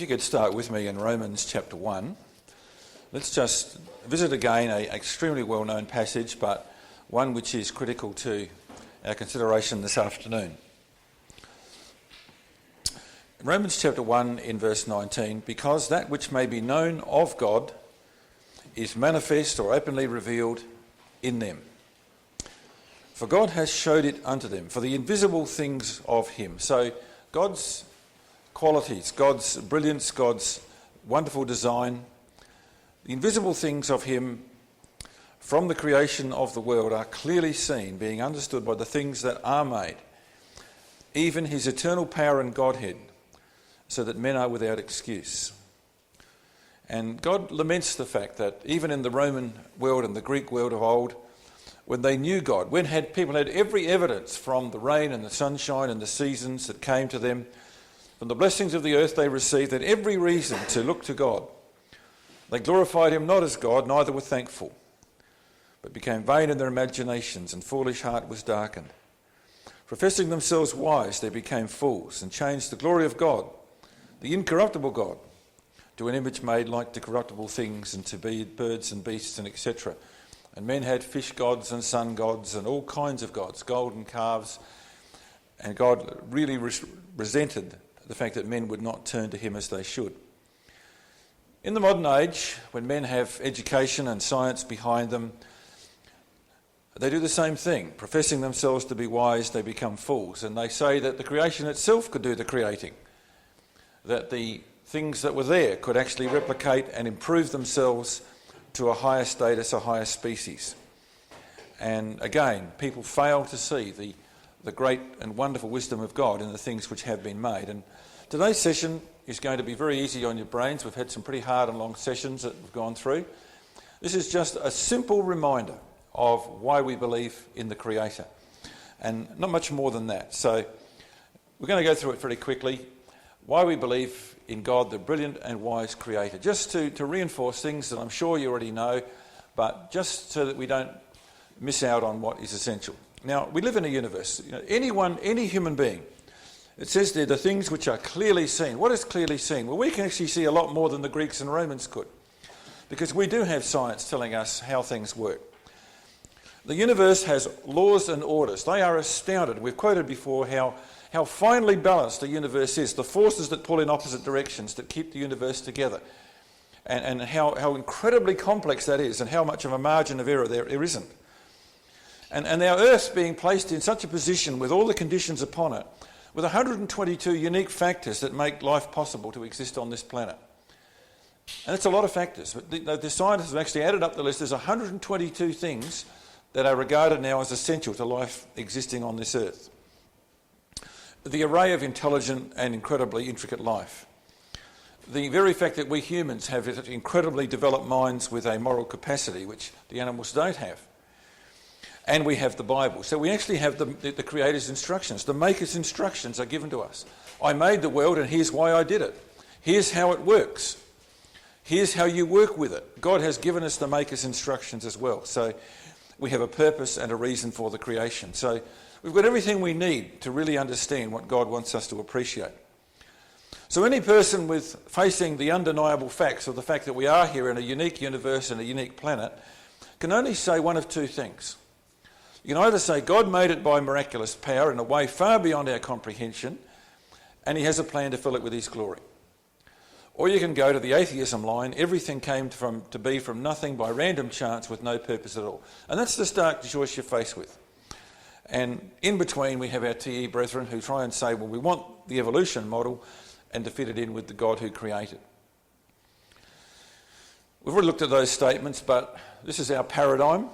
you could start with me in Romans chapter 1. Let's just visit again an extremely well-known passage, but one which is critical to our consideration this afternoon. Romans chapter 1 in verse 19, because that which may be known of God is manifest or openly revealed in them. For God has showed it unto them, for the invisible things of him. So God's qualities, God's brilliance, God's wonderful design, the invisible things of him from the creation of the world are clearly seen, being understood by the things that are made, even his eternal power and Godhead, so that men are without excuse. And God laments the fact that even in the Roman world and the Greek world of old, when they knew God, when people had every evidence from the rain and the sunshine and the seasons that came to them, from the blessings of the earth they received, had every reason to look to God. They glorified him not as God, neither were thankful, but became vain in their imaginations, and foolish heart was darkened. Professing themselves wise, they became fools, and changed the glory of God, the incorruptible God, to an image made like to corruptible things, and to birds and beasts, and etc. And men had fish gods and sun gods and all kinds of gods, golden calves. And God really resented the fact that men would not turn to him as they should. In the modern age, when men have education and science behind them, they do the same thing. Professing themselves to be wise, they become fools. And they say that the creation itself could do the creating, that the things that were there could actually replicate and improve themselves to a higher status, a higher species. And again, people fail to see the great and wonderful wisdom of God in the things which have been made. And today's session is going to be very easy on your brains. We've had some pretty hard and long sessions that we've gone through. This is just a simple reminder of why we believe in the Creator, and not much more than that. So we're going to go through it pretty quickly. Why we believe in God, the brilliant and wise Creator, just to reinforce things that I'm sure you already know, but just so that we don't miss out on what is essential. Now, we live in a universe. Any human being, it says there, the things which are clearly seen. What is clearly seen? Well, we can actually see a lot more than the Greeks and Romans could, because we do have science telling us how things work. The universe has laws and orders. They are astounded. We've quoted before how finely balanced the universe is, the forces that pull in opposite directions that keep the universe together, and how incredibly complex that is, and how much of a margin of error there isn't. And our Earth being placed in such a position with all the conditions upon it, with 122 unique factors that make life possible to exist on this planet. And it's a lot of factors. The scientists have actually added up the list. There's 122 things that are regarded now as essential to life existing on this Earth. The array of intelligent and incredibly intricate life. The very fact that we humans have incredibly developed minds with a moral capacity, which the animals don't have. And we have the Bible. So we actually have the Creator's instructions. The Maker's instructions are given to us. I made the world, and here's why I did it. Here's how it works. Here's how you work with it. God has given us the Maker's instructions as well. So we have a purpose and a reason for the creation. So we've got everything we need to really understand what God wants us to appreciate. So any person facing the undeniable facts of the fact that we are here in a unique universe and a unique planet can only say one of two things. You can either say God made it by miraculous power in a way far beyond our comprehension, and he has a plan to fill it with his glory. Or you can go to the atheism line, everything came to be from nothing by random chance with no purpose at all. And that's the stark choice you're faced with. And in between we have our TE brethren who try and say, well, we want the evolution model and to fit it in with the God who created. We've already looked at those statements, but this is our paradigm.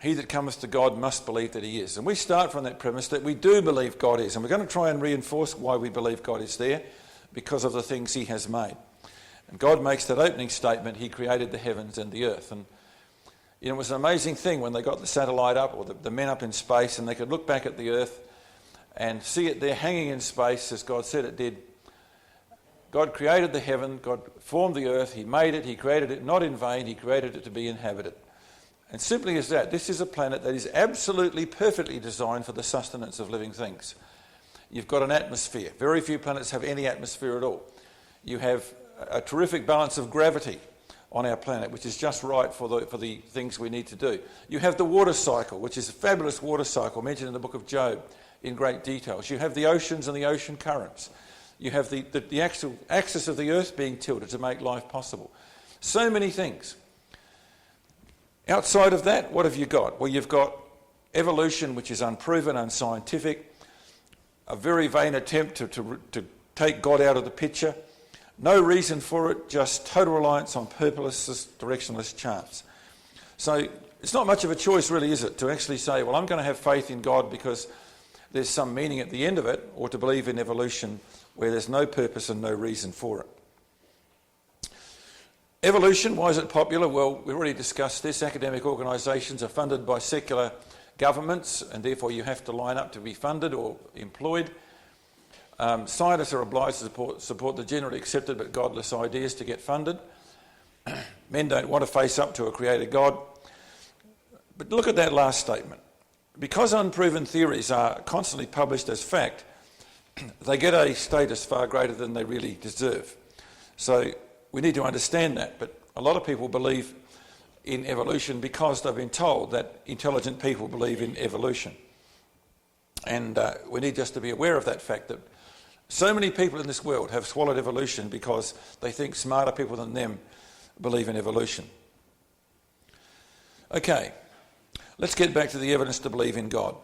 He that cometh to God must believe that he is. And we start from that premise that we do believe God is. And we're going to try and reinforce why we believe God is there, because of the things he has made. And God makes that opening statement, he created the heavens and the earth. And it was an amazing thing when they got the satellite up, or the men up in space, and they could look back at the earth and see it there hanging in space as God said it did. God created the heaven, God formed the earth, he made it, he created it not in vain, he created it to be inhabited. And simply as that, this is a planet that is absolutely perfectly designed for the sustenance of living things. You've got an atmosphere. Very few planets have any atmosphere at all. You have a terrific balance of gravity on our planet, which is just right for the things we need to do. You have the water cycle, which is a fabulous water cycle mentioned in the book of Job in great details. You have the oceans and the ocean currents. You have the actual axis of the earth being tilted to make life possible. So many things. Outside of that, what have you got? Well, you've got evolution, which is unproven, unscientific, a very vain attempt to take God out of the picture. No reason for it, just total reliance on purposeless, directionless chance. So it's not much of a choice really, is it, to actually say, well, I'm going to have faith in God because there's some meaning at the end of it, or to believe in evolution where there's no purpose and no reason for it. Evolution, why is it popular? Well, we've already discussed this. Academic organisations are funded by secular governments, and therefore you have to line up to be funded or employed. Scientists are obliged to support the generally accepted but godless ideas to get funded. Men don't want to face up to a creator God. But look at that last statement. Because unproven theories are constantly published as fact, they get a status far greater than they really deserve. So we need to understand that. But a lot of people believe in evolution because they've been told that intelligent people believe in evolution. And we need just to be aware of that fact that so many people in this world have swallowed evolution because they think smarter people than them believe in evolution. Okay, let's get back to the evidence to believe in God.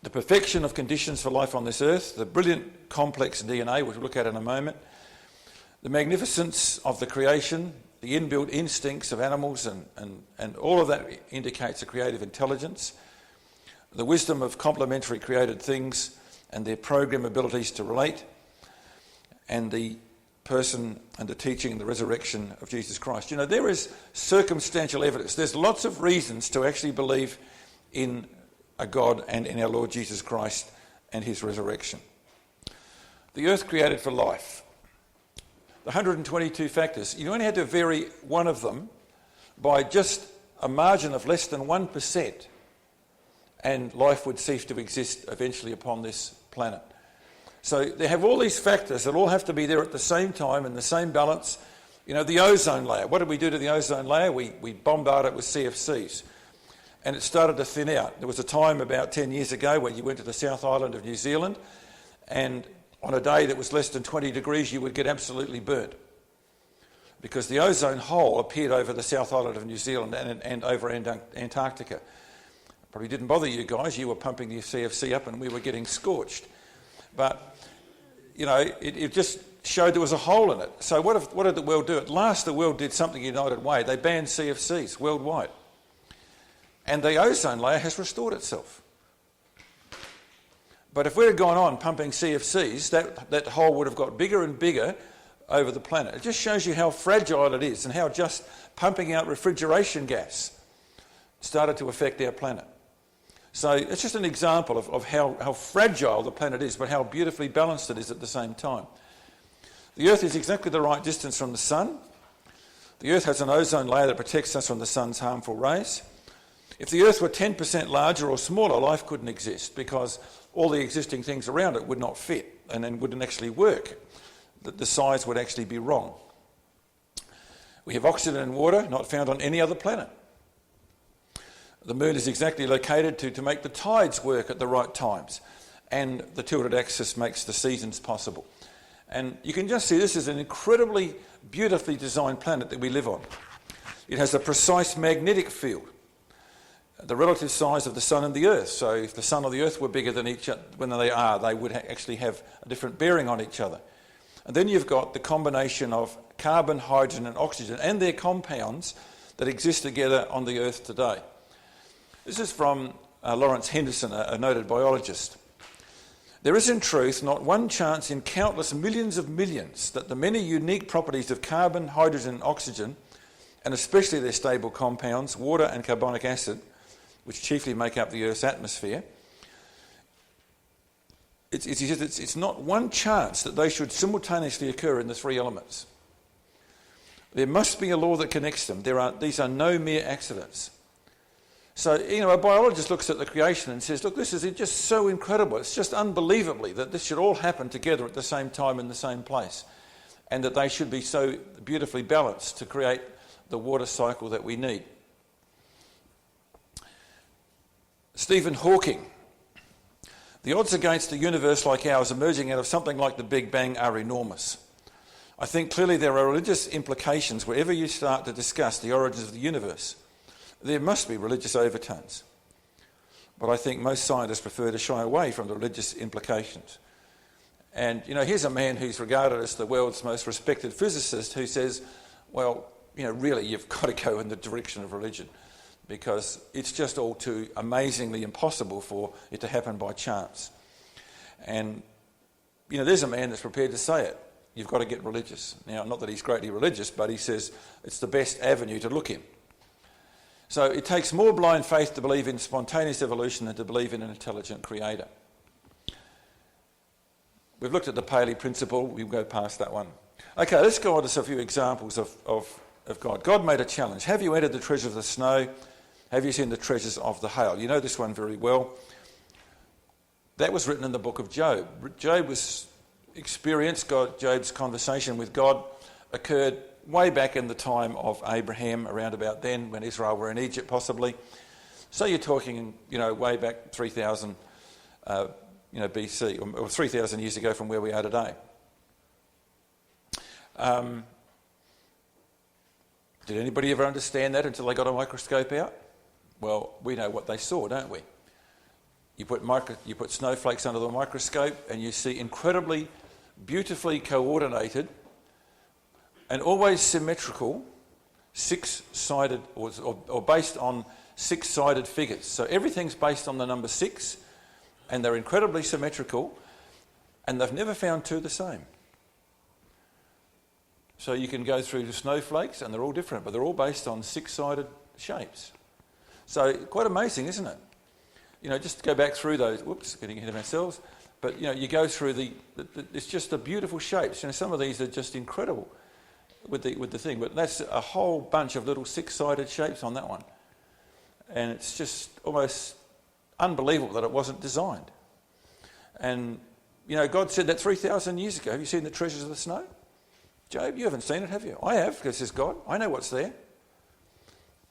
The perfection of conditions for life on this earth, the brilliant complex DNA, which we'll look at in a moment, the magnificence of the creation, the inbuilt instincts of animals, and all of that indicates a creative intelligence, the wisdom of complementary created things and their program abilities to relate, and the person and the teaching and the resurrection of Jesus Christ. You know, there is circumstantial evidence. There's lots of reasons to actually believe in a God and in our Lord Jesus Christ and his resurrection. The earth created for life. The 122 factors, you only had to vary one of them by just a margin of less than 1%, and life would cease to exist eventually upon this planet. So they have all these factors that all have to be there at the same time in the same balance. You know, the ozone layer. What did we do to the ozone layer? We bombarded it with CFCs, and it started to thin out. There was a time about 10 years ago when you went to the South Island of New Zealand, and on a day that was less than 20 degrees, you would get absolutely burnt because the ozone hole appeared over the South Island of New Zealand and over Antarctica. Probably didn't bother you guys. You were pumping the CFC up and we were getting scorched. But, you know, it just showed there was a hole in it. So what did the world do? At last the world did something united way. They banned CFCs worldwide. And the ozone layer has restored itself. But if we had gone on pumping CFCs, that hole would have got bigger and bigger over the planet. It just shows you how fragile it is and how just pumping out refrigeration gas started to affect our planet. So it's just an example of how fragile the planet is, but how beautifully balanced it is at the same time. The Earth is exactly the right distance from the sun. The Earth has an ozone layer that protects us from the sun's harmful rays. If the Earth were 10% larger or smaller, life couldn't exist because all the existing things around it would not fit and then wouldn't actually work. The size would actually be wrong. We have oxygen and water not found on any other planet. The moon is exactly located to make the tides work at the right times, and the tilted axis makes the seasons possible. And you can just see this is an incredibly beautifully designed planet that we live on. It has a precise magnetic field, the relative size of the sun and the earth. So if the sun or the earth were bigger than each other, when they would actually have a different bearing on each other. And then you've got the combination of carbon, hydrogen and oxygen and their compounds that exist together on the earth today. This is from Lawrence Henderson, a noted biologist. There is in truth not one chance in countless millions of millions that the many unique properties of carbon, hydrogen and oxygen, and especially their stable compounds, water and carbonic acid, which chiefly make up the Earth's atmosphere, it's not one chance that they should simultaneously occur in the three elements. There must be a law that connects them. These are no mere accidents. So, a biologist looks at the creation and says, look, this is just so incredible. It's just unbelievably that this should all happen together at the same time in the same place, and that they should be so beautifully balanced to create the water cycle that we need. Stephen Hawking. The odds against a universe like ours emerging out of something like the Big Bang are enormous. I think clearly there are religious implications wherever you start to discuss the origins of the universe. There must be religious overtones. But I think most scientists prefer to shy away from the religious implications. And, here's a man who's regarded as the world's most respected physicist who says, well, really you've got to go in the direction of religion, because it's just all too amazingly impossible for it to happen by chance. And, there's a man that's prepared to say it. You've got to get religious. Now, not that he's greatly religious, but he says it's the best avenue to look in. So it takes more blind faith to believe in spontaneous evolution than to believe in an intelligent creator. We've looked at the Paley principle. We'll go past that one. Okay, let's go on to a few examples of God. God made a challenge. Have you entered the treasures of the snow? Have you seen the treasures of the hail? You know this one very well. That was written in the book of Job. Job's conversation with God occurred way back in the time of Abraham, around about then, when Israel were in Egypt possibly. So you're talking, way back 3,000 BC, or 3,000 years ago from where we are today. Did anybody ever understand that until they got a microscope out? Well, we know what they saw, don't we? You put snowflakes under the microscope and you see incredibly beautifully coordinated and always symmetrical six-sided, or based on six-sided figures. So everything's based on the number 6, and they're incredibly symmetrical, and they've never found two the same. So you can go through the snowflakes, and they're all different, but they're all based on six-sided shapes. So quite amazing, isn't it? Just to go back through those, getting ahead of ourselves, but you go through it's just the beautiful shapes. Some of these are just incredible with the thing, but that's a whole bunch of little six-sided shapes on that one. And it's just almost unbelievable that it wasn't designed. And, God said that 3,000 years ago. Have you seen the treasures of the snow? Job, you haven't seen it, have you? I have, because says God. I know what's there.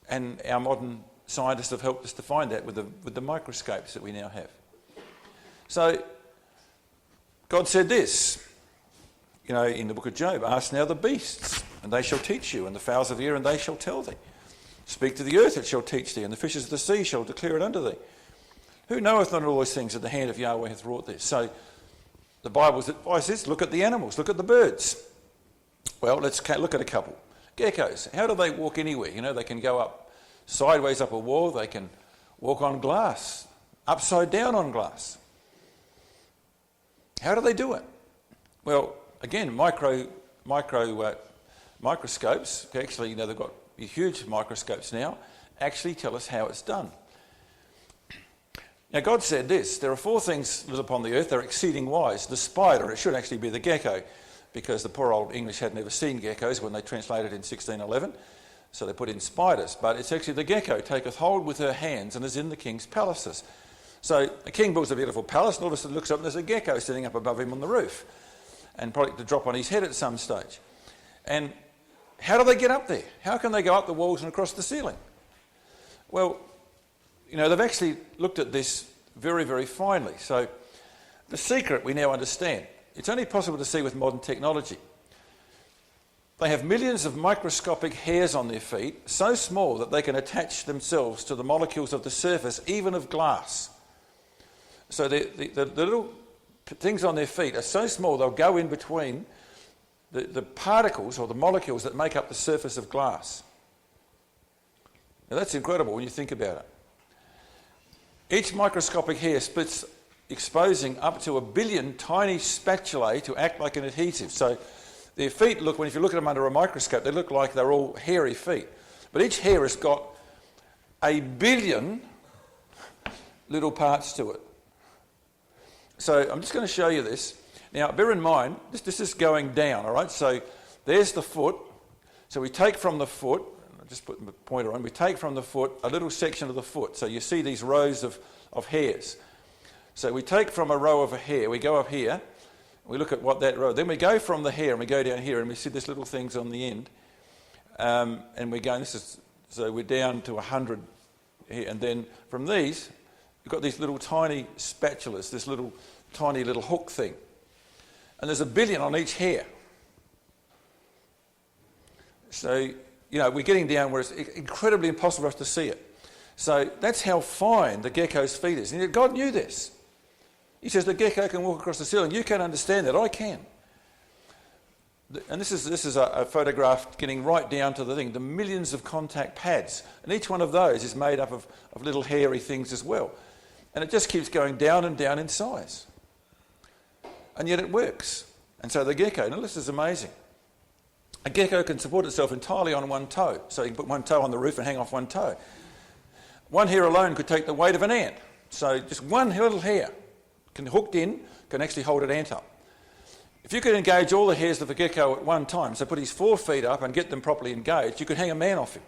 And our modern scientists have helped us to find that with the microscopes that we now have. So, God said this, in the book of Job, ask now the beasts, and they shall teach you, and the fowls of the air, and they shall tell thee. Speak to the earth, it shall teach thee, and the fishes of the sea shall declare it unto thee. Who knoweth not all those things that the hand of Yahweh hath wrought this? So the Bible's advice is, look at the animals, look at the birds. Well, let's look at a couple. Geckos, how do they walk anywhere? They can go up sideways up a wall, they can walk on glass, upside down on glass. How do they do it? Well, again, microscopes, actually, they've got huge microscopes now, actually tell us how it's done. Now, God said this, there are 4 things that live upon the earth, they're exceeding wise. The spider, it should actually be the gecko, because the poor old English had never seen geckos when they translated in 1611, so they put in spiders. But it's actually the gecko taketh hold with her hands and is in the king's palaces. So a king builds a beautiful palace, and all of a sudden looks up and there's a gecko sitting up above him on the roof, and probably to drop on his head at some stage. And how do they get up there? How can they go up the walls and across the ceiling? Well, they've actually looked at this very, very finely. So the secret we now understand. It's only possible to see with modern technology. They have millions of microscopic hairs on their feet, so small that they can attach themselves to the molecules of the surface, even of glass. So the little things on their feet are so small they'll go in between the particles or the molecules that make up the surface of glass. Now that's incredible when you think about it. Each microscopic hair splits, exposing up to 1 billion tiny spatulae to act like an adhesive. So their feet look, if you look at them under a microscope, they look like they're all hairy feet. But each hair has got 1 billion little parts to it. So I'm just going to show you this. Now, bear in mind, this is going down, all right? So there's the foot. So we take from the foot, I'll just put the pointer on. We take from the foot a little section of the foot. So you see these rows of hairs. So we take from a row of a hair, we go up here, we look at what that row, then we go from the hair and we go down here and we see these little things on the end. And we're going, so we're down to 100 here. And then from these, we've got these little tiny spatulas, this little tiny little hook thing. And there's 1 billion on each hair. So, we're getting down where it's incredibly impossible for us to see it. So that's how fine the gecko's feet is. And yet God knew this. He says the gecko can walk across the ceiling. You can't understand that. I can. And this is a photograph getting right down to the thing, the millions of contact pads. And each one of those is made up of little hairy things as well. And it just keeps going down and down in size. And yet it works. And so the gecko, now this is amazing. A gecko can support itself entirely on one toe. So you can put one toe on the roof and hang off one toe. One hair alone could take the weight of an ant. So just one little hair hooked in can actually hold an ant up. If you could engage all the hairs of a gecko at one time, so put his 4 feet up and get them properly engaged, you could hang a man off him.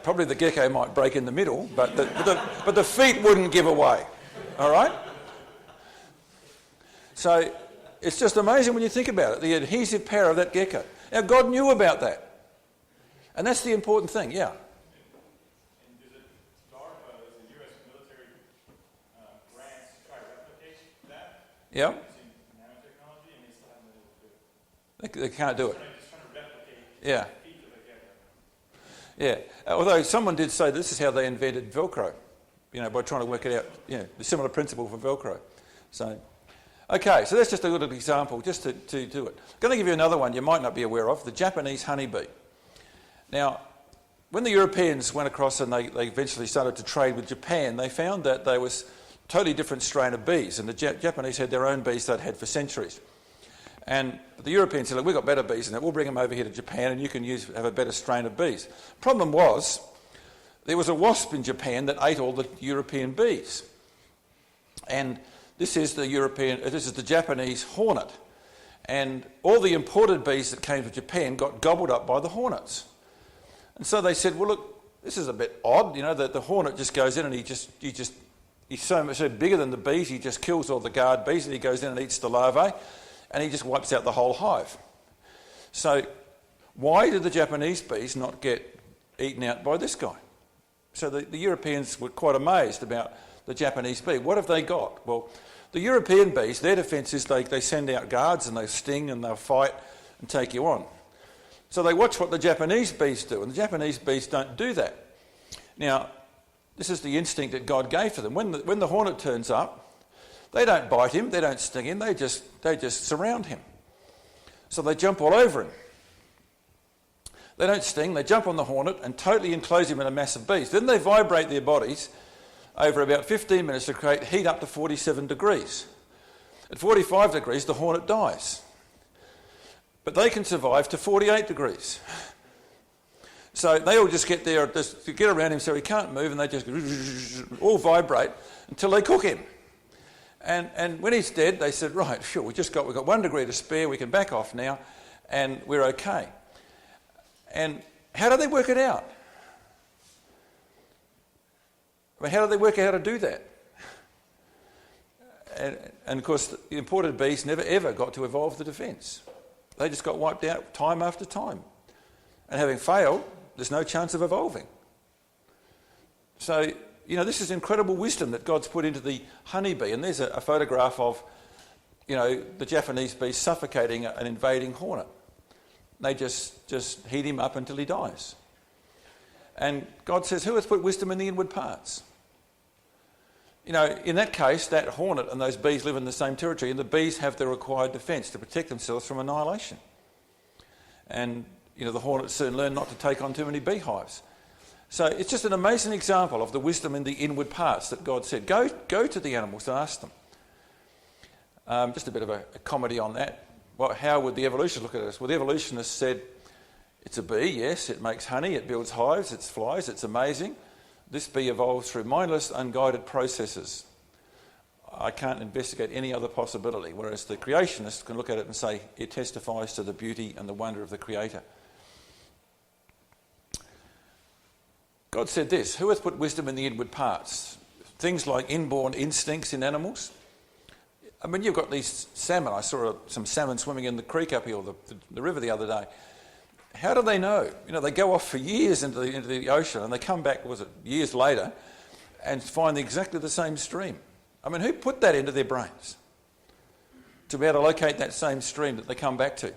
Probably the gecko might break in the middle, but the feet wouldn't give away. All right? So it's just amazing when you think about it, the adhesive power of that gecko. Now, God knew about that. And that's the important thing, yeah. And does the U.S. military grants try to replicate that? Yeah. Using nanotechnology, and they still haven't been able to do it. They can't do it. They're just trying to replicate Yeah. the feet of a gecko. Yeah. Although someone did say this is how they invented Velcro, by trying to work it out, the similar principle for Velcro. So, okay, so that's just a little example, just to do it. I'm going to give you another one you might not be aware of, the Japanese honeybee. Now, when the Europeans went across and they eventually started to trade with Japan, they found that there was a totally different strain of bees, and the Japanese had their own bees they'd had for centuries. And the Europeans said, look, we've got better bees than that, we'll bring them over here to Japan and you can have a better strain of bees. Problem was, there was a wasp in Japan that ate all the European bees. And this is the Japanese hornet. And all the imported bees that came to Japan got gobbled up by the hornets. And so they said, well, look, this is a bit odd, that the hornet just goes in and he's so much bigger than the bees, he just kills all the guard bees and he goes in and eats the larvae and he just wipes out the whole hive. So why did the Japanese bees not get eaten out by this guy? So the Europeans were quite amazed about the Japanese bee. What have they got? Well, the European bees, their defence is they send out guards and they sting and they'll fight and take you on. So they watch what the Japanese bees do, and the Japanese bees don't do that. Now, this is the instinct that God gave for them. When the hornet turns up, they don't bite him, they don't sting him, they just surround him. So they jump all over him. They don't sting, they jump on the hornet and totally enclose him in a mass of bees. Then they vibrate their bodies over about 15 minutes to create heat up to 47 degrees. At 45 degrees, the hornet dies. But they can survive to 48 degrees. So they all just get there, just get around him so he can't move, and they just all vibrate until they cook him. And when he's dead, they said, right, sure, we've got 1 degree to spare, we can back off now, and we're okay. And how do they work it out? I mean, how do they work out how to do that? And of course, the imported bees never ever got to evolve the defence. They just got wiped out time after time. And having failed, there's no chance of evolving. So, this is incredible wisdom that God's put into the honeybee. And there's a photograph of, the Japanese bee suffocating an invading hornet. They just heat him up until he dies. And God says, who has put wisdom in the inward parts? In that case, that hornet and those bees live in the same territory, and the bees have the required defence to protect themselves from annihilation. And, the hornets soon learn not to take on too many beehives. So it's just an amazing example of the wisdom in the inward parts that God said. Go to the animals and ask them. Just a bit of a comedy on that. Well, how would the evolutionists look at this? Well, the evolutionists said, it's a bee, yes, it makes honey, it builds hives, it flies, it's amazing. This bee evolves through mindless, unguided processes I can't investigate any other possibility, whereas the creationists can look at it and say it testifies to the beauty and the wonder of the Creator. God said this, "Who hath put wisdom in the inward parts?" Things like inborn instincts in animals. I mean, you've got these salmon. I saw some salmon swimming in the creek up here, or the river the other day. How do they know? You know, they go off for years into the ocean and they come back, years later, and find exactly the same stream. I mean, who put that into their brains? To be able to locate that same stream that they come back to.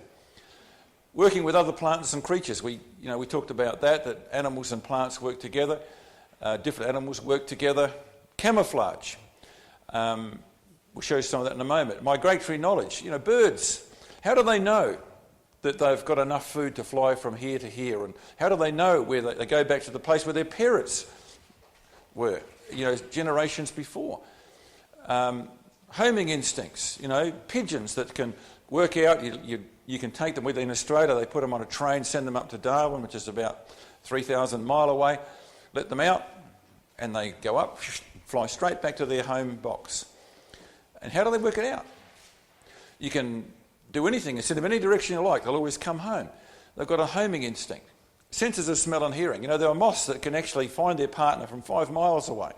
Working with other plants and creatures, we talked about that animals and plants work together, different animals work together. Camouflage, we'll show you some of that in a moment. Migratory knowledge, birds, how do they know that they've got enough food to fly from here to here? And how do they know where they go back to the place where their parents were, generations before? Homing instincts, pigeons that can work out, you can take them with you in Australia, they put them on a train, send them up to Darwin, which is about 3,000 mile away, let them out, and they go up, fly straight back to their home box. And how do they work it out? You can do anything and send them any direction you like, they'll always come home. They've got a homing instinct. Senses of smell and hearing. There are moths that can actually find their partner from 5 miles away.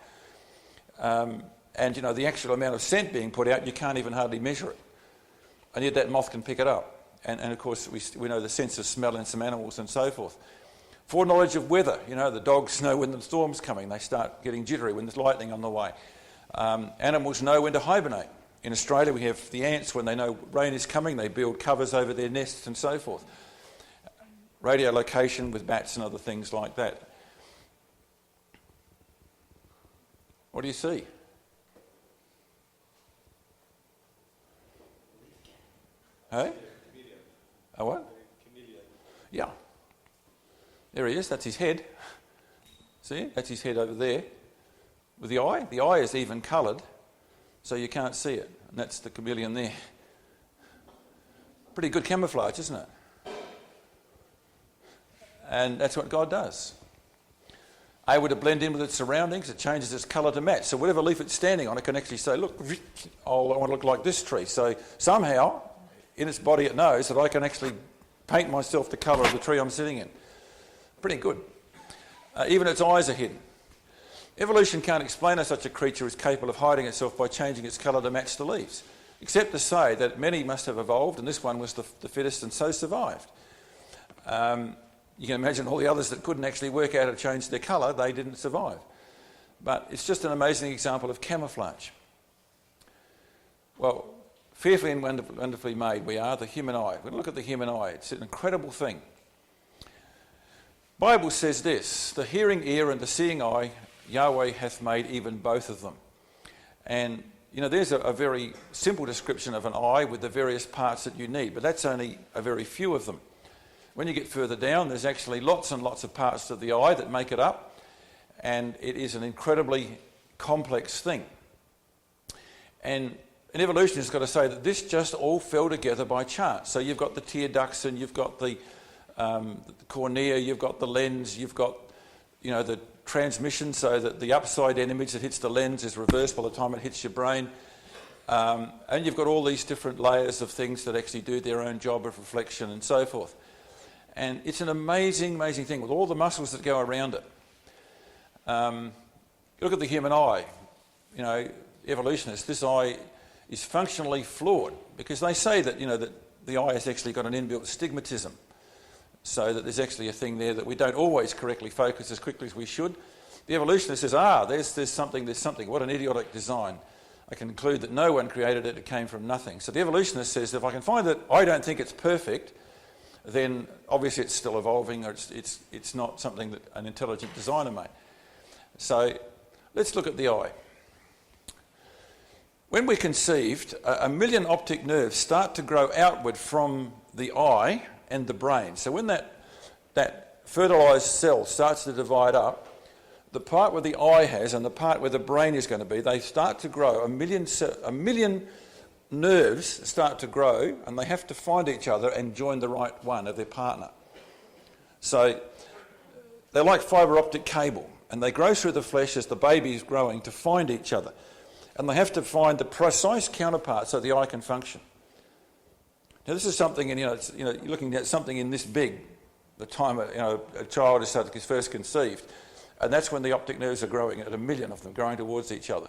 And the actual amount of scent being put out, you can't even hardly measure it. And yet that moth can pick it up. And of course, we know the sense of smell in some animals and so forth. Foreknowledge of weather. The dogs know when the storm's coming. They start getting jittery when there's lightning on the way. Animals know when to hibernate. In Australia, we have the ants, when they know rain is coming, they build covers over their nests and so forth. Radiolocation with bats and other things like that. What do you see? Hey? A what? Yeah. There he is, that's his head. See, that's his head over there. With the eye is even coloured, so you can't see it. And that's the chameleon there. Pretty good camouflage, isn't it? And that's what God does. Able to blend in with its surroundings, it changes its colour to match. So whatever leaf it's standing on, it can actually say, look, I want to look like this tree. So somehow, in its body, it knows that I can actually paint myself the colour of the tree I'm sitting in. Pretty good. Even its eyes are hidden. Evolution can't explain how such a creature is capable of hiding itself by changing its colour to match the leaves, except to say that many must have evolved, and this one was the fittest and so survived. You can imagine all the others that couldn't actually work out how to change their colour, they didn't survive. But it's just an amazing example of camouflage. Well, fearfully and wonderfully made we are, the human eye. We're going to look at the human eye. It's an incredible thing. The Bible says this, the hearing ear and the seeing eye, Yahweh hath made even both of them. And, there's a very simple description of an eye with the various parts that you need, but that's only a very few of them. When you get further down, there's actually lots and lots of parts of the eye that make it up, and it is an incredibly complex thing. And an evolutionist has got to say that this just all fell together by chance. So you've got the tear ducts, and you've got the cornea, you've got the lens, you've got, the transmission, so that the upside down image that hits the lens is reversed by the time it hits your brain. And you've got all these different layers of things that actually do their own job of reflection and so forth. And it's an amazing, amazing thing with all the muscles that go around it. Look at the human eye. Evolutionists, this eye is functionally flawed because they say that, that the eye has actually got an inbuilt stigmatism. So that there's actually a thing there that we don't always correctly focus as quickly as we should. The evolutionist says, there's something. What an idiotic design. I can conclude that no one created it, it came from nothing. So the evolutionist says, if I can find that I don't think it's perfect, then obviously it's still evolving, or it's not something that an intelligent designer made. So let's look at the eye. When we're conceived, 1 million optic nerves start to grow outward from the eye and the brain. So when that fertilised cell starts to divide up, the part where the eye has and the part where the brain is going to be, they start to grow. 1 million nerves start to grow, and they have to find each other and join the right one of their partner. So they're like fibre optic cable, and they grow through the flesh as the baby is growing to find each other. and they have to find the precise counterpart so the eye can function. Now this is something, you're looking at something in this big, the time a child is first conceived, and that's when the optic nerves are growing at 1 million of them, growing towards each other.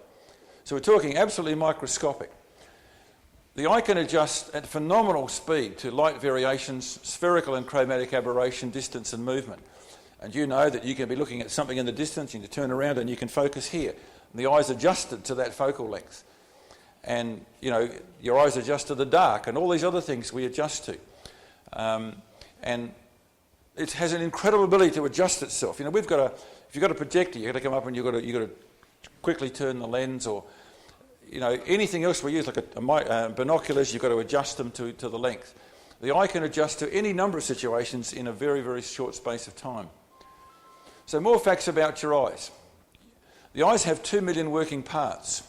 So we're talking absolutely microscopic. The eye can adjust at phenomenal speed to light variations, spherical and chromatic aberration, distance and movement. And you know that you can be looking at something in the distance, you can turn around and you can focus here. And the eye's adjusted to that focal length. And, your eyes adjust to the dark and all these other things we adjust to. And it has an incredible ability to adjust itself. If you've got a projector, you've got to come up and you've got to quickly turn the lens, or anything else we use, like binoculars, you've got to adjust them to the length. The eye can adjust to any number of situations in a very, very short space of time. So more facts about your eyes. The eyes have 2 million working parts,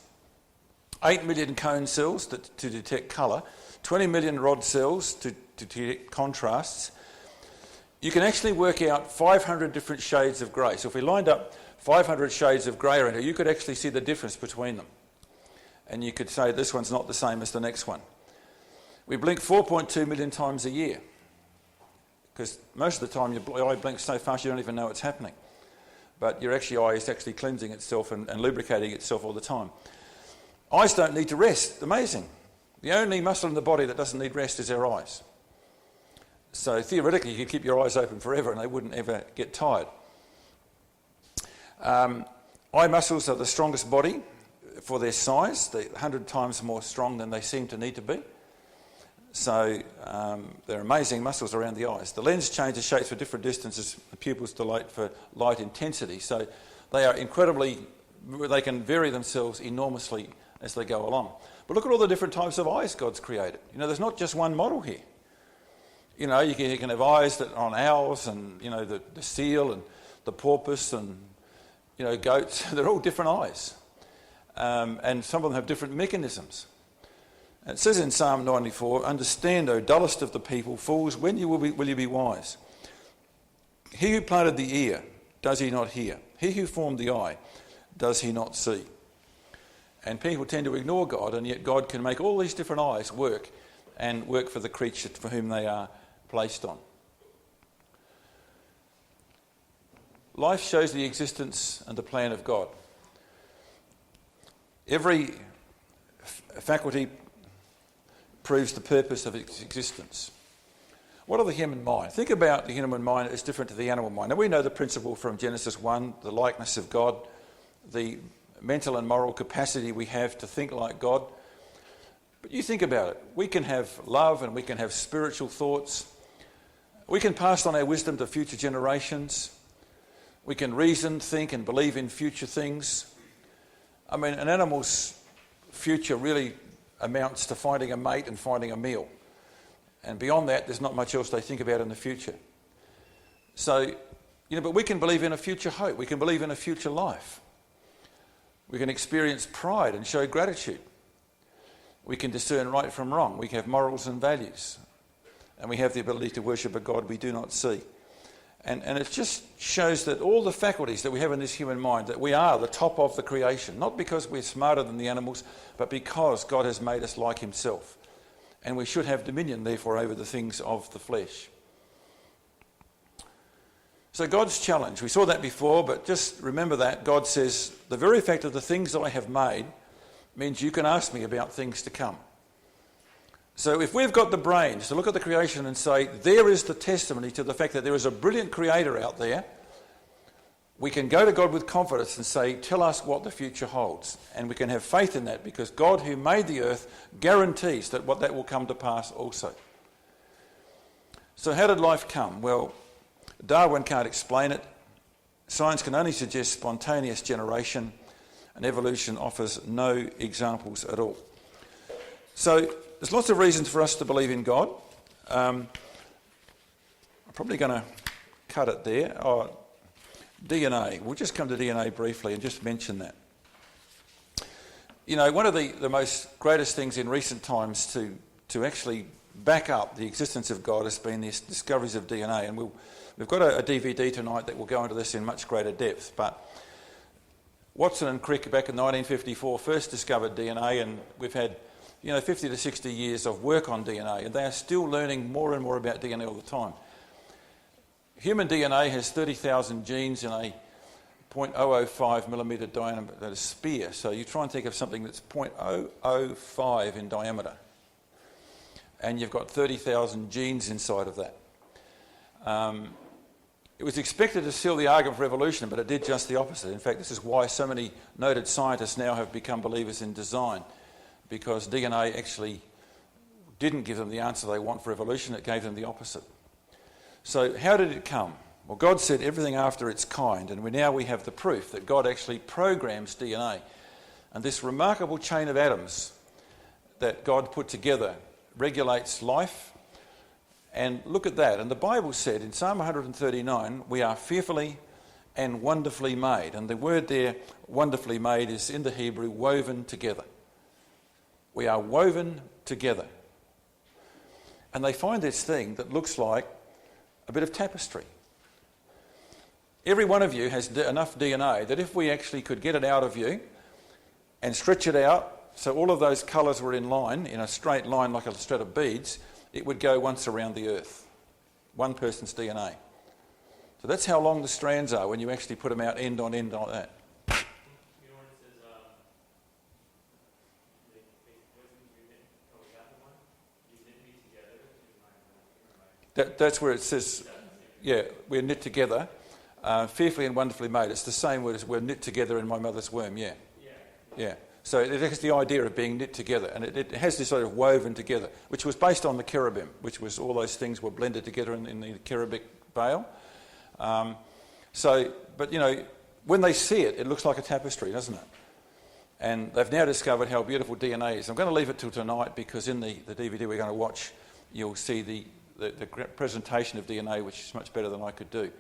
8 million cone cells to detect colour, 20 million rod cells to detect contrasts. You can actually work out 500 different shades of grey. So if we lined up 500 shades of grey around here, you could actually see the difference between them. And you could say this one's not the same as the next one. We blink 4.2 million times a year, because most of the time your eye blinks so fast you don't even know it's happening. But your eye is actually cleansing itself and lubricating itself all the time. Eyes don't need to rest. Amazing. The only muscle in the body that doesn't need rest is our eyes. So theoretically you could keep your eyes open forever and they wouldn't ever get tired. Eye muscles are the strongest body for their size. They're 100 times more strong than they seem to need to be. So they're amazing muscles around the eyes. The lens changes shapes for different distances. The pupils dilate for light intensity. So they are they can vary themselves enormously as they go along. But look at all the different types of eyes God's created. There's not just one model here. You can have eyes that are on owls and, the seal and the porpoise and, goats. They're all different eyes. And some of them have different mechanisms. It says in Psalm 94, "Understand, O dullest of the people, fools, when will you be wise? He who planted the ear, does he not hear? He who formed the eye, does he not see?" And people tend to ignore God, and yet God can make all these different eyes work and work for the creature for whom they are placed on. Life shows the existence and the plan of God. Every faculty proves the purpose of its existence. What of the human mind? Think about the human mind as different to the animal mind. Now we know the principle from Genesis 1, the likeness of God, the mental and moral capacity we have to think like God. But you think about it. We can have love and we can have spiritual thoughts. We can pass on our wisdom to future generations. We can reason, think and believe in future things. An animal's future really amounts to finding a mate and finding a meal. And beyond that, there's not much else they think about in the future. So, but we can believe in a future hope. We can believe in a future life. We can experience pride and show gratitude. We can discern right from wrong. We have morals and values. And we have the ability to worship a God we do not see. And it just shows that all the faculties that we have in this human mind, that we are the top of the creation, not because we're smarter than the animals, but because God has made us like himself. And we should have dominion, therefore, over the things of the flesh. So God's challenge, we saw that before, but just remember that God says, the very fact of the things that I have made means you can ask me about things to come. So if we've got the brains to look at the creation and say, there is the testimony to the fact that there is a brilliant creator out there, we can go to God with confidence and say, tell us what the future holds. And we can have faith in that because God who made the earth guarantees that that will come to pass also. So how did life come? Well, Darwin can't explain it. Science can only suggest spontaneous generation, and evolution offers no examples at all. So there's lots of reasons for us to believe in God. I'm probably going to cut it there. DNA. We'll just come to DNA briefly and just mention that. One of the most greatest things in recent times to actually back up the existence of God has been the discoveries of DNA. And we've got a DVD tonight that will go into this in much greater depth. But Watson and Crick back in 1954 first discovered DNA, and we've had 50 to 60 years of work on DNA, and they are still learning more and more about DNA all the time. Human DNA has 30,000 genes in a 0.005 millimetre diameter spear. So you try and think of something that's 0.005 in diameter, and you've got 30,000 genes inside of that. It was expected to seal the argument for evolution, but it did just the opposite. In fact, this is why so many noted scientists now have become believers in design, because DNA actually didn't give them the answer they want for evolution, it gave them the opposite. So how did it come? Well, God said everything after its kind, and now we have the proof that God actually programs DNA. And this remarkable chain of atoms that God put together regulates life. And look at that. And the Bible said in Psalm 139, we are fearfully and wonderfully made. And the word there, wonderfully made, is in the Hebrew, woven together. We are woven together. And they find this thing that looks like a bit of tapestry. Every one of you has enough DNA that if we actually could get it out of you and stretch it out so all of those colours were in line, in a straight line like a straight of beads, it would go once around the earth. One person's DNA. So that's how long the strands are when you actually put them out end on end like that. You know when it says, you knit me together? That's where it says, yeah, we're knit together, fearfully and wonderfully made. It's the same word as we're knit together in my mother's womb, yeah. Yeah. So it has the idea of being knit together, and it has this sort of woven together, which was based on the cherubim, which was all those things were blended together in the cherubic veil. But when they see it, it looks like a tapestry, doesn't it? And they've now discovered how beautiful DNA is. I'm going to leave it till tonight because in the DVD we're going to watch, you'll see the presentation of DNA, which is much better than I could do.